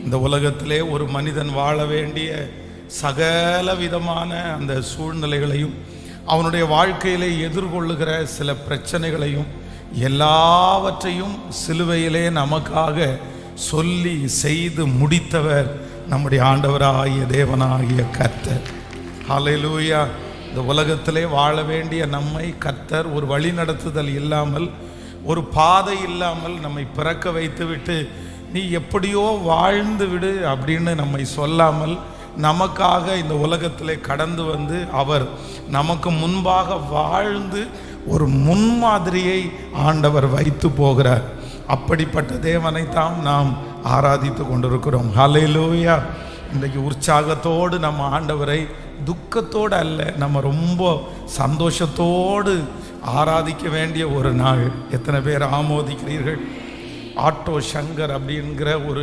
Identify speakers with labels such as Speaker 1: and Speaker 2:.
Speaker 1: இந்த உலகத்திலே ஒரு மனிதன் வாழ வேண்டிய சகல விதமான அந்த சூழ்நிலைகளையும், அவனுடைய வாழ்க்கையிலே எதிர்கொள்ளுகிற சில பிரச்சனைகளையும் எல்லாவற்றையும் சிலுவையிலே நமக்காக சொல்லி செய்து முடித்தவர் நம்முடைய ஆண்டவராகிய தேவனாகிய கர்த்தர். ஹல்லேலூயா. இந்த உலகத்திலே வாழ வேண்டிய நம்மை கர்த்தர் ஒரு வழி நடத்துதல் இல்லாமல், ஒரு பாதை இல்லாமல் நம்மை பிறக்க வைத்துவிட்டு நீ எப்படியோ வாழ்ந்து விடு அப்படின்னு நம்மை சொல்லாமல், நமக்காக இந்த உலகத்திலே கடந்து வந்து அவர் நமக்கு முன்பாக வாழ்ந்து ஒரு முன்மாதிரியை ஆண்டவர் வைத்து போகிறார். அப்படிப்பட்ட தேவனை தான் நாம் ஆராதித்து கொண்டிருக்கிறோம். ஹல்லேலூயா. இன்றைக்கு உற்சாகத்தோடு நம்ம ஆண்டவரை துக்கத்தோடு அல்ல, நம்ம ரொம்ப சந்தோஷத்தோடு ஆராதிக்க வேண்டிய ஒரு நாள். எத்தனை பேர் ஆமோதிக்கிறீர்கள்? ஆட்டோ சங்கர் அப்படிங்கிற ஒரு